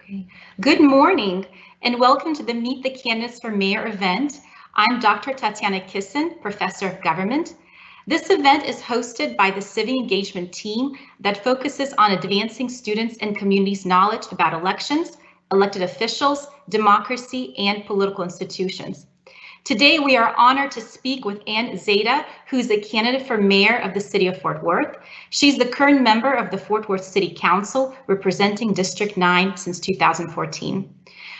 Okay. Good morning and welcome to the Meet the Candidates for Mayor event. I'm Dr. Tatiana Kissen, Professor of Government. This event is hosted by the Civic Engagement Team that focuses on advancing students and communities' knowledge about elections, elected officials, democracy, and political institutions. Today, we are honored to speak with Zadeh, who's a candidate for mayor of the city of Fort Worth. She's the current member of the Fort Worth City Council, representing District 9 since 2014.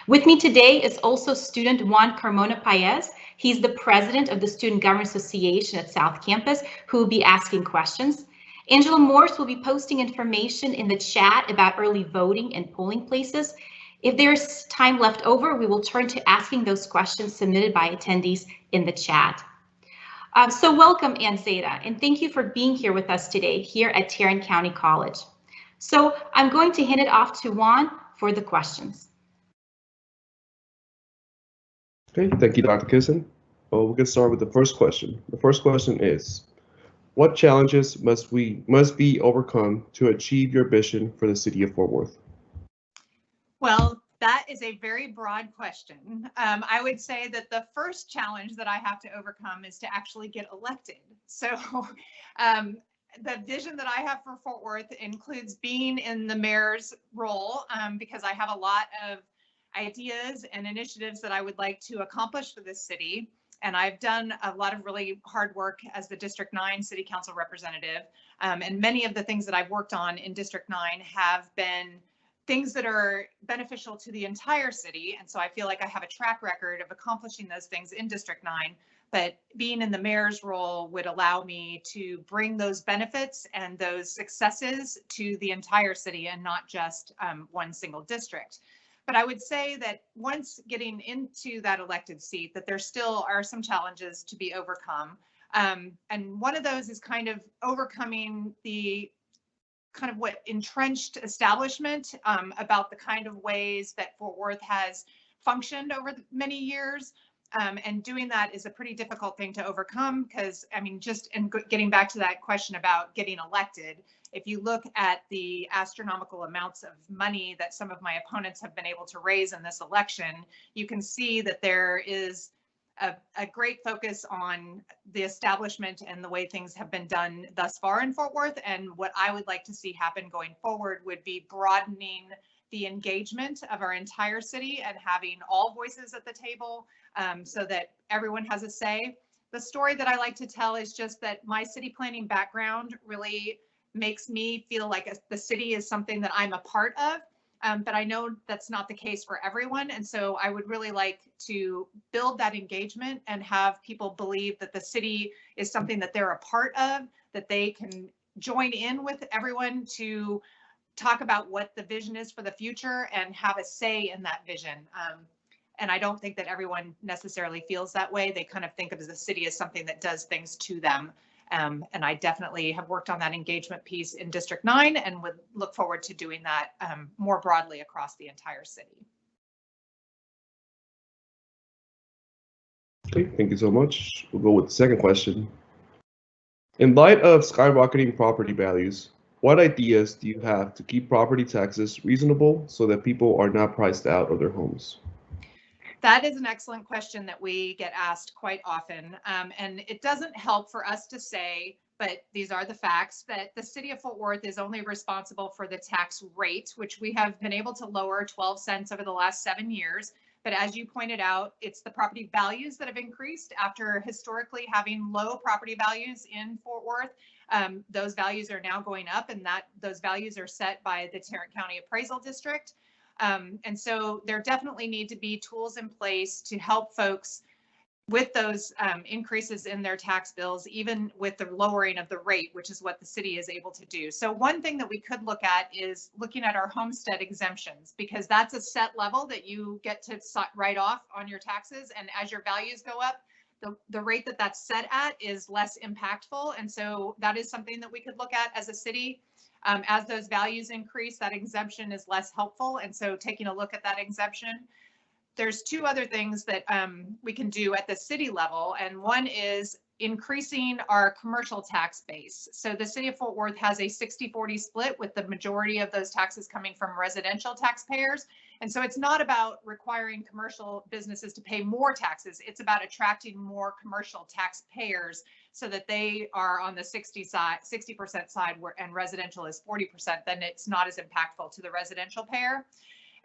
With me today is also student Juan Carmona Paez. He's the president of the Student Government Association at South Campus, who will be asking questions. Angela Morse will be posting information in the chat about early voting and polling places. If there's time left over, we will turn to asking those questions submitted by attendees in the chat. So welcome, Zadeh, and thank you for being here with us today here at Tarrant County College. So I'm going to hand it off to Juan for the questions. Okay, thank you, Dr. Kissen. Well, we'll get started with the first question. The first question is, what challenges must be overcome to achieve your vision for the city of Fort Worth? Well, that is a very broad question. I would say that the first challenge that I have to overcome is to actually get elected. So the vision that I have for Fort Worth includes being in the mayor's role because I have a lot of ideas and initiatives that I would like to accomplish for this city. And I've done a lot of really hard work as the District 9 City Council representative. And many of the things that I've worked on in District 9 have been things that are beneficial to the entire city. And so I feel like I have a track record of accomplishing those things in District 9, but being in the mayor's role would allow me to bring those benefits and those successes to the entire city and not just one single district. But I would say that once getting into that elected seat, that there still are some challenges to be overcome. And one of those is kind of overcoming the kind of what entrenched establishment about the kind of ways that Fort Worth has functioned over many years. And doing that is a pretty difficult thing to overcome because, I mean, just in getting back to that question about getting elected, if you look at the astronomical amounts of money that some of my opponents have been able to raise in this election, you can see that there is a great focus on the establishment and the way things have been done thus far in Fort Worth. And what I would like to see happen going forward would be broadening the engagement of our entire city and having all voices at the table so that everyone has a say. The story that I like to tell is just that my city planning background really makes me feel like the city is something that I'm a part of. But I know that's not the case for everyone. And so I would really like to build that engagement and have people believe that the city is something that they're a part of, that they can join in with everyone to talk about what the vision is for the future and have a say in that vision. And I don't think that everyone necessarily feels that way. They kind of think of the city as something that does things to them. And I definitely have worked on that engagement piece in District 9 and would look forward to doing that more broadly across the entire city. Okay, thank you so much. We'll go with the second question. In light of skyrocketing property values, what ideas do you have to keep property taxes reasonable so that people are not priced out of their homes? That is an excellent question that we get asked quite often. And it doesn't help for us to say, but these are the facts, that the city of Fort Worth is only responsible for the tax rate, which we have been able to lower 12 cents over the last 7 years. But as you pointed out, it's the property values that have increased after historically having low property values in Fort Worth. Those values are now going up, and those values are set by the Tarrant County Appraisal District. And so there definitely need to be tools in place to help folks with those increases in their tax bills, even with the lowering of the rate, which is what the city is able to do. So one thing that we could look at is looking at our homestead exemptions, because that's a set level that you get to write off on your taxes. And as your values go up, the rate that that's set at is less impactful. And so that is something that we could look at as a city. As those values increase, that exemption is less helpful. And so taking a look at that exemption. There's two other things that we can do at the city level. And one is increasing our commercial tax base. So the city of Fort Worth has a 60-40 split, with the majority of those taxes coming from residential taxpayers. And so it's not about requiring commercial businesses to pay more taxes. It's about attracting more commercial taxpayers so that they are on the 60% side and residential is 40%, then it's not as impactful to the residential payer.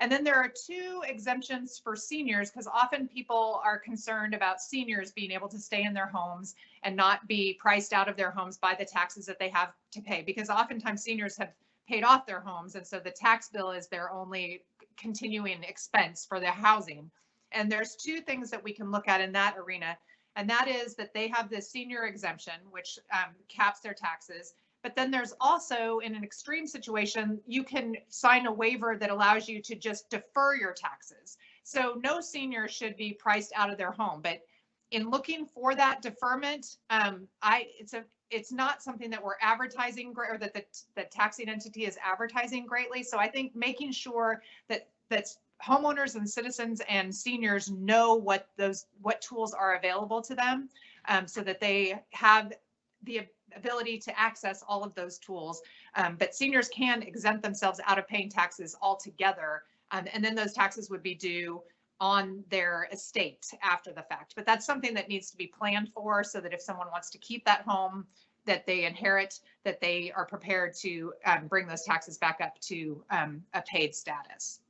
And then there are 2 exemptions for seniors, because often people are concerned about seniors being able to stay in their homes and not be priced out of their homes by the taxes that they have to pay, because oftentimes seniors have paid off their homes, and so the tax bill is their only continuing expense for their housing. And there's 2 things that we can look at in that arena, and that is that they have this senior exemption, which caps their taxes. But then there's also, in an extreme situation, you can sign a waiver that allows you to just defer your taxes. So no senior should be priced out of their home. But in looking for that deferment, it's not something that we're advertising or that the taxing entity is advertising greatly. So I think making sure that homeowners and citizens and seniors know what tools are available to them, so that they have the ability to access all of those tools. But seniors can exempt themselves out of paying taxes altogether. And then those taxes would be due on their estate after the fact. But that's something that needs to be planned for, so that if someone wants to keep that home that they inherit, that they are prepared to bring those taxes back up to a paid status.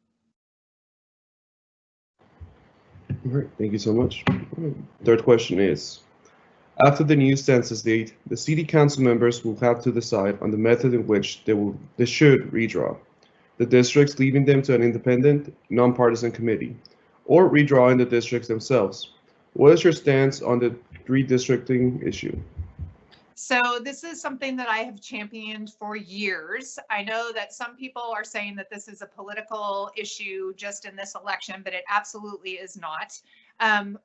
All right, thank you so much. Third question is, after the new census date, the city council members will have to decide on the method in which they should redraw the districts, leaving them to an independent, nonpartisan committee, or redrawing the districts themselves. What is your stance on the redistricting issue? So this is something that I have championed for years. I know that some people are saying that this is a political issue just in this election, but it absolutely is not.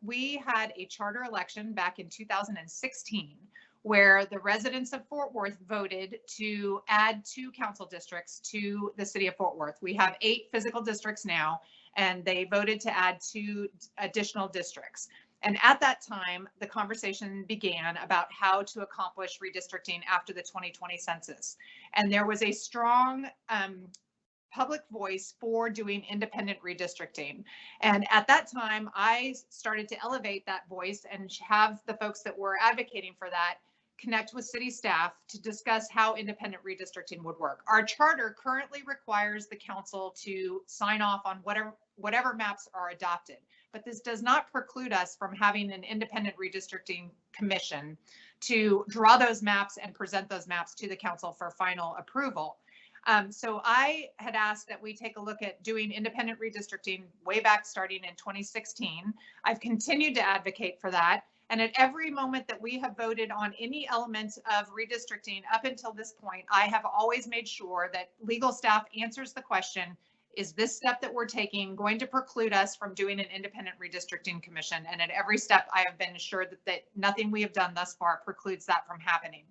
We had a charter election back in 2016 where the residents of Fort Worth voted to add 2 council districts to the city of Fort Worth. We have 8 physical districts now, and they voted to add 2 additional districts. And at that time, the conversation began about how to accomplish redistricting after the 2020 census. And there was a strong public voice for doing independent redistricting. And at that time, I started to elevate that voice and have the folks that were advocating for that connect with city staff to discuss how independent redistricting would work. Our charter currently requires the council to sign off on whatever maps are adopted, but this does not preclude us from having an independent redistricting commission to draw those maps and present those maps to the council for final approval. So I had asked that we take a look at doing independent redistricting way back starting in 2016. I've continued to advocate for that. And at every moment that we have voted on any element of redistricting up until this point, I have always made sure that legal staff answers the question, is this step that we're taking going to preclude us from doing an independent redistricting commission? And at every step, I have been assured that nothing we have done thus far precludes that from happening.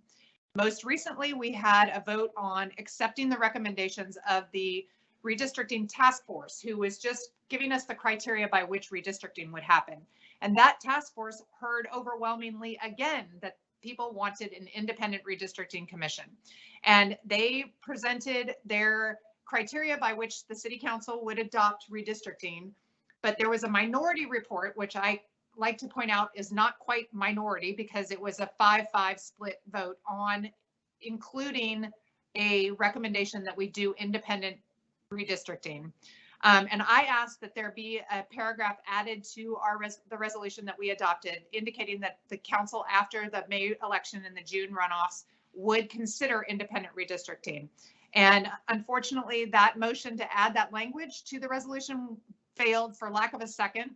Most recently, we had a vote on accepting the recommendations of the redistricting task force, who was just giving us the criteria by which redistricting would happen. And that task force heard overwhelmingly again that people wanted an independent redistricting commission. And they presented their criteria by which the city council would adopt redistricting. But there was a minority report, which I like to point out is not quite minority because it was a 5-5 split vote on including a recommendation that we do independent redistricting. And I asked that there be a paragraph added to the resolution that we adopted, indicating that the council after the May election and the June runoffs would consider independent redistricting. And unfortunately, that motion to add that language to the resolution failed for lack of a second.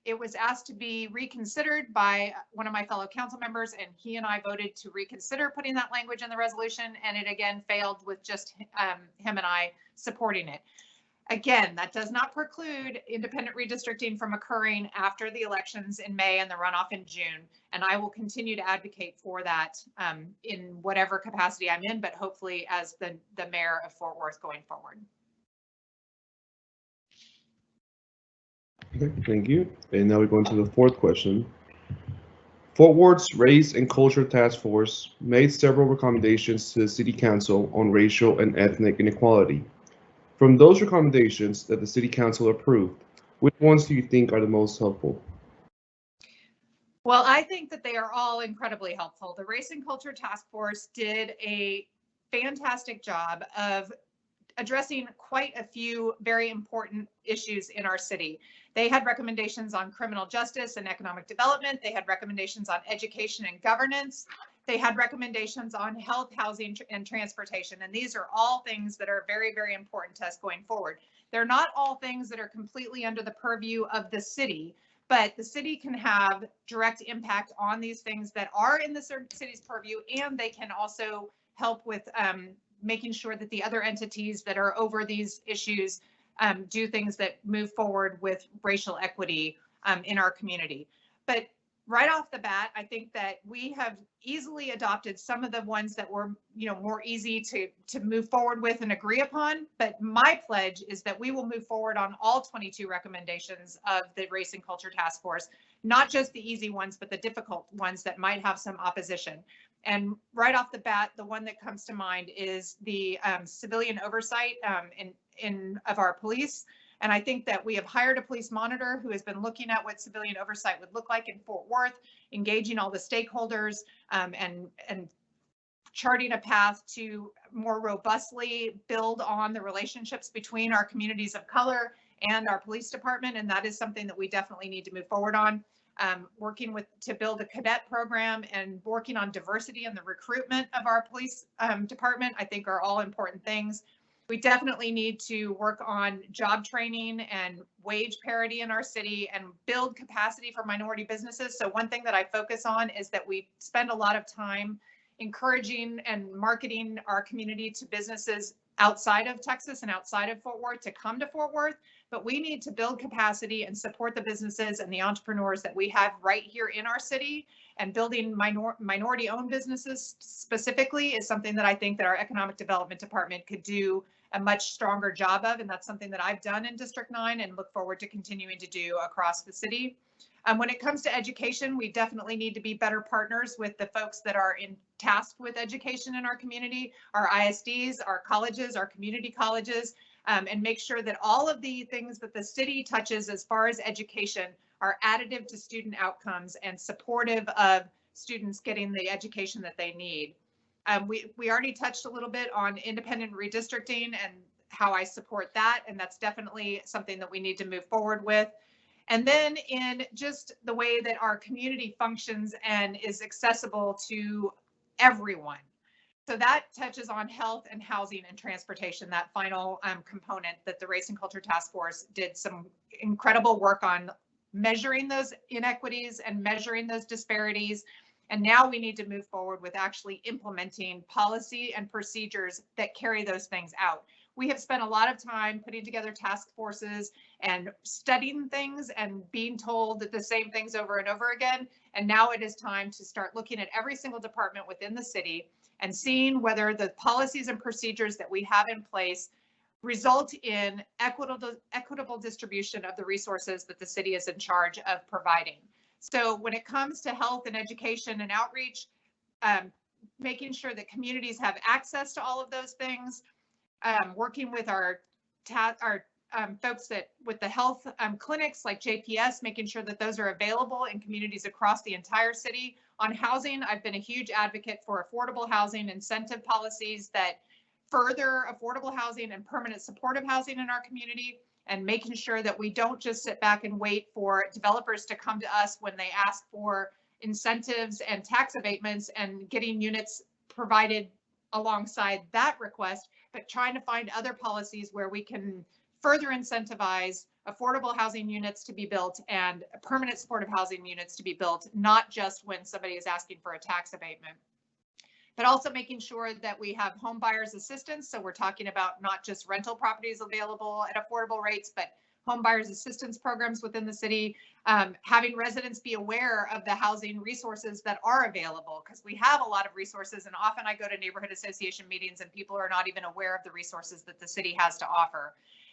It was asked to be reconsidered by one of my fellow council members, and he and I voted to reconsider putting that language in the resolution, and it again failed with just him and I supporting it. Again, that does not preclude independent redistricting from occurring after the elections in May and the runoff in June. And I will continue to advocate for that in whatever capacity I'm in, but hopefully as the mayor of Fort Worth going forward. Okay, thank you. And now we go into the 4th question. Fort Worth's Race and Culture Task Force made several recommendations to the City Council on racial and ethnic inequality. From those recommendations that the City Council approved, which ones do you think are the most helpful? Well, I think that they are all incredibly helpful. The Race and Culture Task Force did a fantastic job of addressing quite a few very important issues in our city. They had recommendations on criminal justice and economic development. They had recommendations on education and governance. They had recommendations on health, housing, and transportation. And these are all things that are very, very important to us going forward. They're not all things that are completely under the purview of the city, but the city can have direct impact on these things that are in the city's purview, and they can also help with making sure that the other entities that are over these issues do things that move forward with racial equity in our community. But right off the bat, I think that we have easily adopted some of the ones that were, more easy to move forward with and agree upon. But my pledge is that we will move forward on all 22 recommendations of the Race and Culture Task Force, not just the easy ones, but the difficult ones that might have some opposition. And right off the bat, the one that comes to mind is the civilian oversight of our police. And I think that we have hired a police monitor who has been looking at what civilian oversight would look like in Fort Worth, engaging all the stakeholders and charting a path to more robustly build on the relationships between our communities of color and our police department. And that is something that we definitely need to move forward on. Working to build a cadet program and working on diversity in the recruitment of our police department, I think are all important things. We definitely need to work on job training and wage parity in our city and build capacity for minority businesses. So one thing that I focus on is that we spend a lot of time encouraging and marketing our community to businesses outside of Texas and outside of Fort Worth to come to Fort Worth, but we need to build capacity and support the businesses and the entrepreneurs that we have right here in our city. And building minority owned businesses specifically is something that I think that our economic development department could do a much stronger job of. And that's something that I've done in District 9 and look forward to continuing to do across the city. When it comes to education, we definitely need to be better partners with the folks that are tasked with education in our community, our ISDs, our colleges, our community colleges, and make sure that all of the things that the city touches as far as education are additive to student outcomes and supportive of students getting the education that they need. We already touched a little bit on independent redistricting and how I support that, and that's definitely something that we need to move forward with. And then in just the way that our community functions and is accessible to everyone. So that touches on health and housing and transportation, that final component that the Race and Culture Task Force did some incredible work on measuring those inequities and measuring those disparities. And now we need to move forward with actually implementing policy and procedures that carry those things out. We have spent a lot of time putting together task forces and studying things and being told that the same things over and over again. And now it is time to start looking at every single department within the city and seeing whether the policies and procedures that we have in place result in equitable distribution of the resources that the city is in charge of providing. So when it comes to health and education and outreach, making sure that communities have access to all of those things, working with our folks with the health clinics like JPS, making sure that those are available in communities across the entire city. On housing, I've been a huge advocate for affordable housing incentive policies that further affordable housing and permanent supportive housing in our community, and making sure that we don't just sit back and wait for developers to come to us when they ask for incentives and tax abatements and getting units provided alongside that request, but trying to find other policies where we can further incentivize affordable housing units to be built and permanent supportive housing units to be built, not just when somebody is asking for a tax abatement. But also making sure that we have home buyers assistance. So we're talking about not just rental properties available at affordable rates, but home buyers assistance programs within the city, having residents be aware of the housing resources that are available, because we have a lot of resources, and often I go to neighborhood association meetings and people are not even aware of the resources that the city has to offer.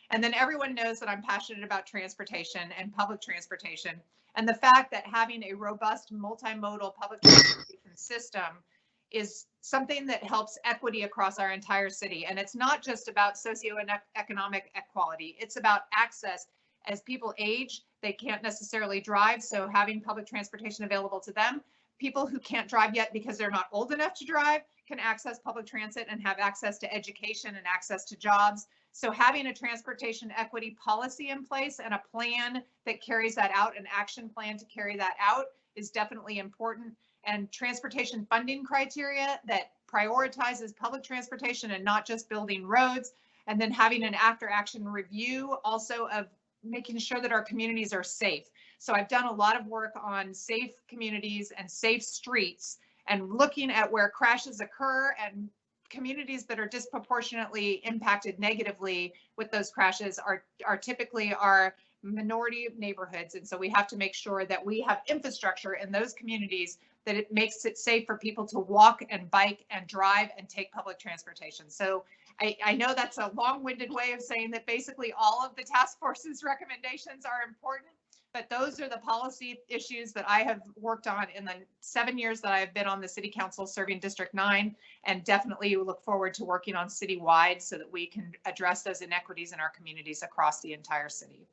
And then everyone knows that I'm passionate about transportation and public transportation, and the fact that having a robust multimodal public transportation system is something that helps equity across our entire city. And it's not just about socioeconomic equality, it's about access. As people age, they can't necessarily drive, so having public transportation available to them. People who can't drive yet because they're not old enough to drive can access public transit and have access to education and access to jobs. So having a transportation equity policy in place and a plan that carries that out, an action plan to carry that out, is definitely important. And transportation funding criteria that prioritizes public transportation and not just building roads. And then having an after action review also of making sure that our communities are safe. So I've done a lot of work on safe communities and safe streets and looking at where crashes occur and communities that are disproportionately impacted negatively with those crashes are typically our minority neighborhoods. And so we have to make sure that we have infrastructure in those communities that it makes it safe for people to walk and bike and drive and take public transportation. So I know that's a long-winded way of saying that basically all of the task force's recommendations are important, but those are the policy issues that I have worked on in the 7 years that I have been on the City Council serving District 9, and definitely look forward to working on citywide so that we can address those inequities in our communities across the entire city.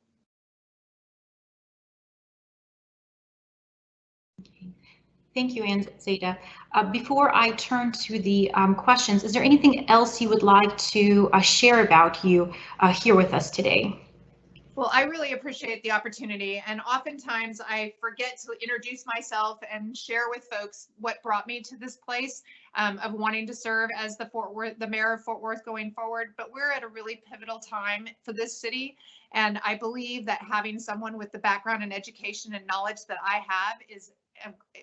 Thank you, Zadeh. Before I turn to the questions, is there anything else you would like to share about you here with us today? Well, I really appreciate the opportunity, and oftentimes I forget to introduce myself and share with folks what brought me to this place of wanting to serve as the mayor of Fort Worth going forward. But we're at a really pivotal time for this city, and I believe that having someone with the background and education and knowledge that I have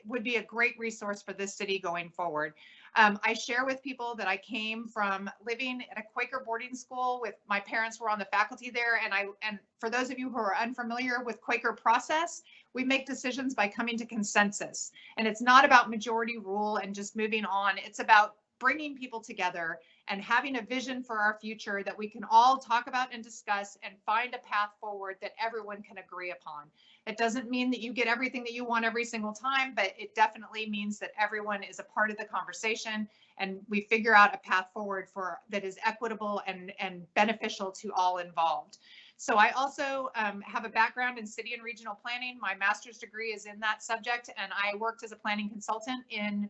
would be a great resource for this city going forward. I share with people that I came from living at a Quaker boarding school with my parents were on the faculty there. And for those of you who are unfamiliar with Quaker process, we make decisions by coming to consensus. And it's not about majority rule and just moving on. It's about bringing people together and having a vision for our future that we can all talk about and discuss and find a path forward that everyone can agree upon. It doesn't mean that you get everything that you want every single time, but it definitely means that everyone is a part of the conversation and we figure out a path forward that is equitable and beneficial to all involved. So I also have a background in city and regional planning. My master's degree is in that subject, and I worked as a planning consultant in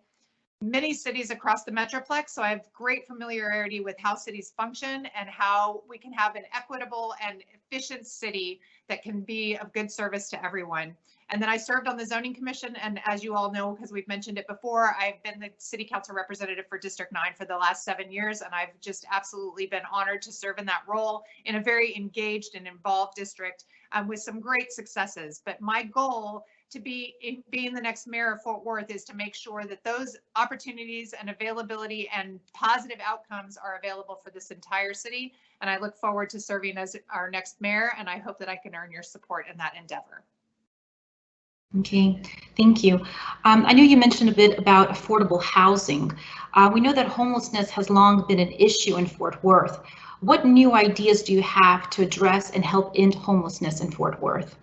many cities across the Metroplex. So I have great familiarity with how cities function and how we can have an equitable and efficient city that can be of good service to everyone. And then I served on the Zoning Commission. And as you all know, because we've mentioned it before, I've been the City Council representative for District 9 for the last 7 years. And I've just absolutely been honored to serve in that role in a very engaged and involved district with some great successes. But my goal to being the next mayor of Fort Worth is to make sure that those opportunities and availability and positive outcomes are available for this entire city. And I look forward to serving as our next mayor, and I hope that I can earn your support in that endeavor. Okay, thank you. I know you mentioned a bit about affordable housing. We know that homelessness has long been an issue in Fort Worth. What new ideas do you have to address and help end homelessness in Fort Worth?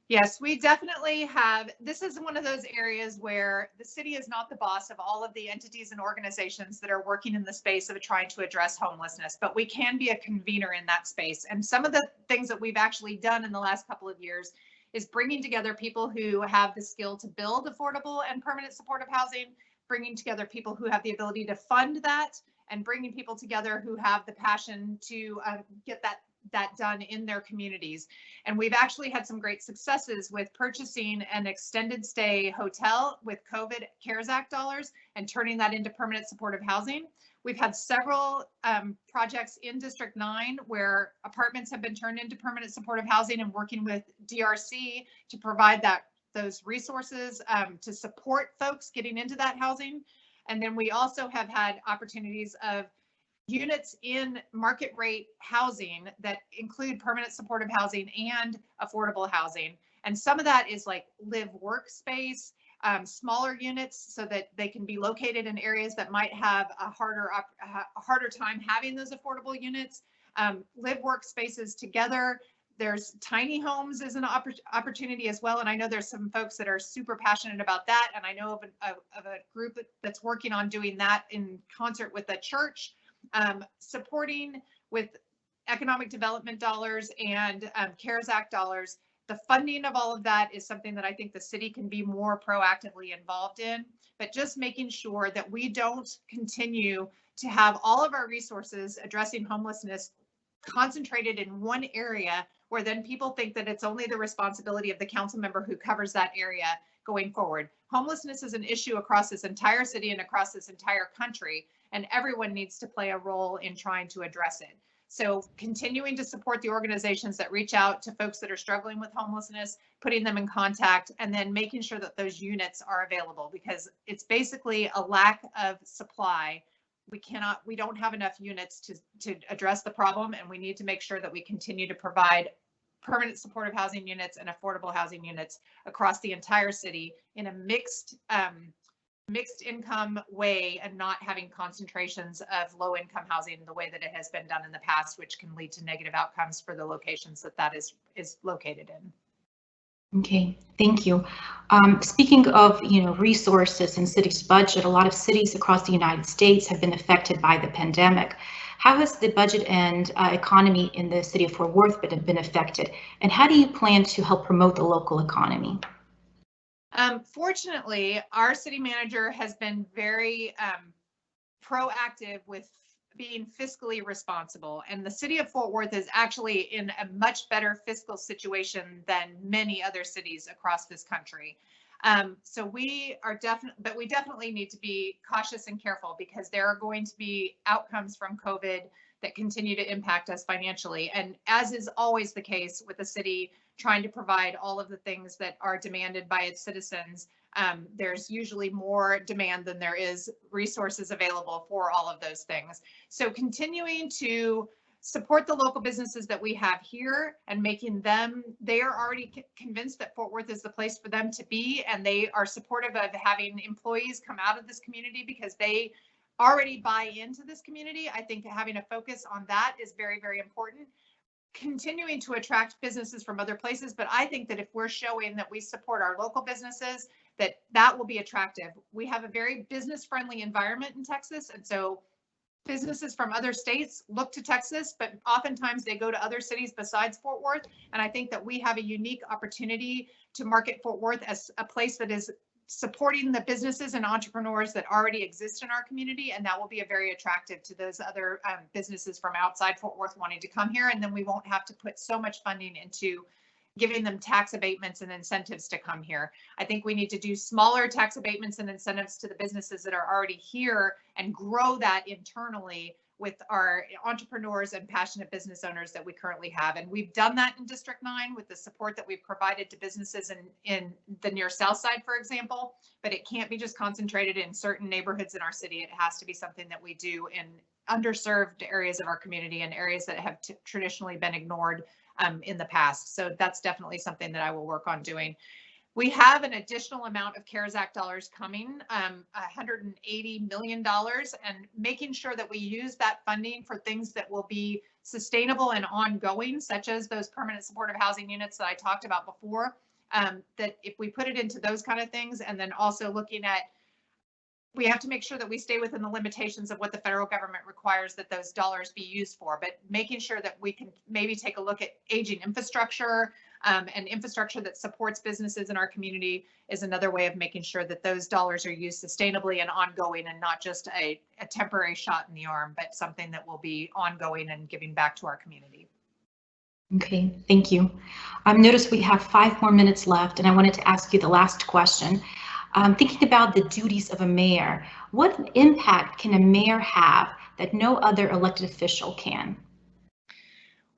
Yes, we definitely have. This is one of those areas where the city is not the boss of all of the entities and organizations that are working in the space of trying to address homelessness, but we can be a convener in that space. And some of the things that we've actually done in the last couple of years is bringing together people who have the skill to build affordable and permanent supportive housing, bringing together people who have the ability to fund that, and bringing people together who have the passion to get that done in their communities. And we've actually had some great successes with purchasing an extended stay hotel with COVID CARES Act dollars and turning that into permanent supportive housing. We've had several projects in District 9 where apartments have been turned into permanent supportive housing, and working with DRC to provide those resources to support folks getting into that housing. And then we also have had opportunities of units in market rate housing that include permanent supportive housing and affordable housing. And some of that is like live workspace, smaller units so that they can be located in areas that might have a harder time having those affordable units, live workspaces together, There's tiny homes as an opportunity as well. And I know there's some folks that are super passionate about that. And I know of a group that's working on doing that in concert with the church, supporting with economic development dollars and CARES Act dollars. The funding of all of that is something that I think the city can be more proactively involved in, but just making sure that we don't continue to have all of our resources addressing homelessness concentrated in one area, where then people think that it's only the responsibility of the council member who covers that area going forward. Homelessness is an issue across this entire city and across this entire country, and everyone needs to play a role in trying to address it. So continuing to support the organizations that reach out to folks that are struggling with homelessness, putting them in contact, and then making sure that those units are available, because it's basically a lack of supply. We don't have enough units to address the problem, and we need to make sure that we continue to provide permanent supportive housing units and affordable housing units across the entire city in a mixed income way, and not having concentrations of low income housing the way that it has been done in the past, which can lead to negative outcomes for the locations that is located in. Okay, thank you. Speaking of, resources and city's budget, a lot of cities across the United States have been affected by the pandemic. How has the budget and economy in the city of Fort Worth been affected? And how do you plan to help promote the local economy? Fortunately, our city manager has been very proactive with being fiscally responsible, and the city of Fort Worth is actually in a much better fiscal situation than many other cities across this country. So we definitely need to be cautious and careful, because there are going to be outcomes from COVID that continue to impact us financially. And as is always the case with the city trying to provide all of the things that are demanded by its citizens, there's usually more demand than there is resources available for all of those things. So continuing to support the local businesses that we have here and making them, they are already convinced that Fort Worth is the place for them to be, and they are supportive of having employees come out of this community because they already buy into this community. I think having a focus on that is very, very important. Continuing to attract businesses from other places, but I think that if we're showing that we support our local businesses, that will be attractive. We have a very business-friendly environment in Texas, and so businesses from other states look to Texas, but oftentimes they go to other cities besides Fort Worth. And I think that we have a unique opportunity to market Fort Worth as a place that is supporting the businesses and entrepreneurs that already exist in our community, and that will be a very attractive to those other businesses from outside Fort Worth wanting to come here. And then we won't have to put so much funding into giving them tax abatements and incentives to come here. I think we need to do smaller tax abatements and incentives to the businesses that are already here and grow that internally with our entrepreneurs and passionate business owners that we currently have. And we've done that in District 9 with the support that we've provided to businesses in the near South Side, for example, but it can't be just concentrated in certain neighborhoods in our city. It has to be something that we do in underserved areas of our community and areas that have traditionally been ignored in the past. So that's definitely something that I will work on doing. We have an additional amount of CARES Act dollars coming, $180 million, and making sure that we use that funding for things that will be sustainable and ongoing, such as those permanent supportive housing units that I talked about before, that if we put it into those kind of things, and then also looking at, we have to make sure that we stay within the limitations of what the federal government requires that those dollars be used for, but making sure that we can maybe take a look at aging infrastructure and infrastructure that supports businesses in our community is another way of making sure that those dollars are used sustainably and ongoing, and not just a temporary shot in the arm, but something that will be ongoing and giving back to our community. Okay, thank you. Notice we have 5 more minutes left, and I wanted to ask you the last question. Thinking about the duties of a mayor, what impact can a mayor have that no other elected official can?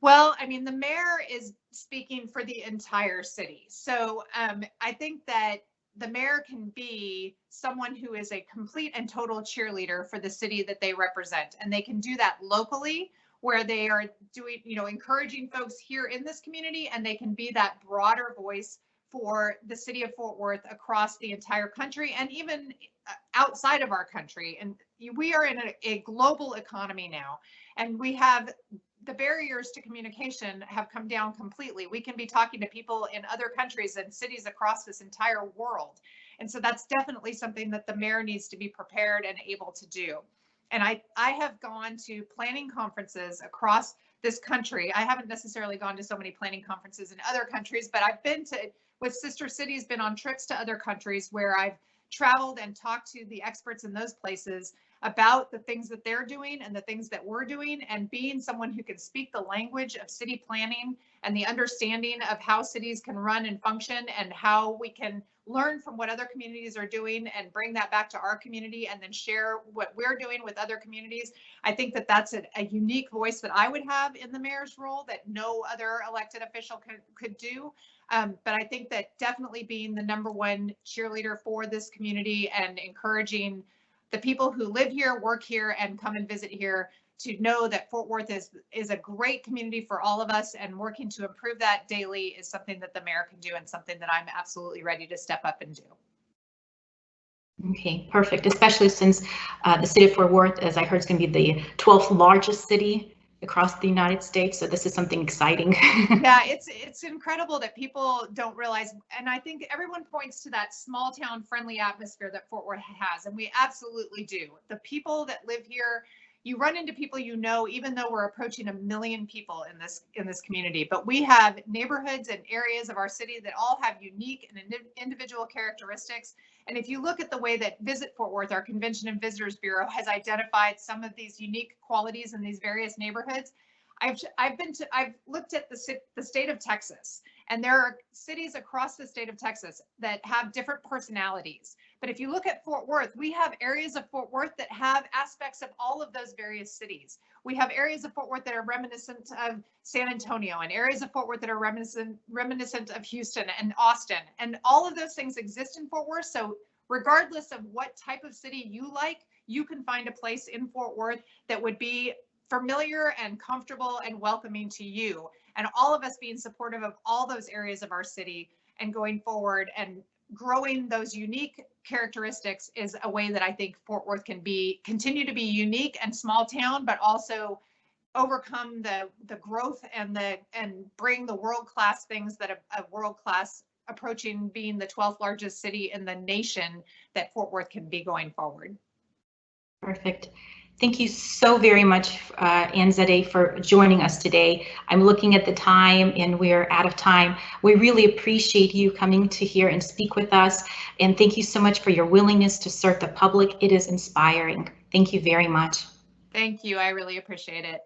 Well, I mean, the mayor is speaking for the entire city. So I think that the mayor can be someone who is a complete and total cheerleader for the city that they represent. And they can do that locally, where they are doing, encouraging folks here in this community, and they can be that broader voice for the city of Fort Worth across the entire country and even outside of our country. And we are in a global economy now, and we have the barriers to communication have come down completely. We can be talking to people in other countries and cities across this entire world. And so that's definitely something that the mayor needs to be prepared and able to do. And I have gone to planning conferences across this country. I haven't necessarily gone to so many planning conferences in other countries, but I've been to, with Sister Cities, been on trips to other countries where I've traveled and talked to the experts in those places about the things that they're doing and the things that we're doing, and being someone who can speak the language of city planning and the understanding of how cities can run and function, and how we can learn from what other communities are doing and bring that back to our community and then share what we're doing with other communities. I think that that's a unique voice that I would have in the mayor's role that no other elected official could do. But I think that definitely being the #1 cheerleader for this community and encouraging the people who live here, work here, and come and visit here to know that Fort Worth is a great community for all of us, and working to improve that daily is something that the mayor can do, and something that I'm absolutely ready to step up and do. Okay, perfect. Especially since the city of Fort Worth, as I heard, is going to be the 12th largest city across the United States. So this is something exciting. Yeah, it's incredible that people don't realize. And I think everyone points to that small town friendly atmosphere that Fort Worth has. And we absolutely do. The people that live here, you run into people, you know, even though we're approaching 1 million people in this community, but we have neighborhoods and areas of our city that all have unique and individual characteristics. And if you look at the way that Visit Fort Worth, our Convention and Visitors Bureau, has identified some of these unique qualities in these various neighborhoods, I've looked at the state of Texas, and there are cities across the state of Texas that have different personalities. But if you look at Fort Worth, we have areas of Fort Worth that have aspects of all of those various cities. We have areas of Fort Worth that are reminiscent of San Antonio, and areas of Fort Worth that are reminiscent of Houston and Austin. And all of those things exist in Fort Worth. So regardless of what type of city you like, you can find a place in Fort Worth that would be familiar and comfortable and welcoming to you. And all of us being supportive of all those areas of our city and going forward and growing those unique characteristics is a way that I think Fort Worth can continue to be unique and small town, but also overcome the growth and bring the world-class things that a world-class approaching being the 12th largest city in the nation that Fort Worth can be going forward. Perfect. Thank you so very much, Zadeh, for joining us today. I'm looking at the time and we're out of time. We really appreciate you coming to here and speak with us. And thank you so much for your willingness to serve the public. It is inspiring. Thank you very much. Thank you. I really appreciate it.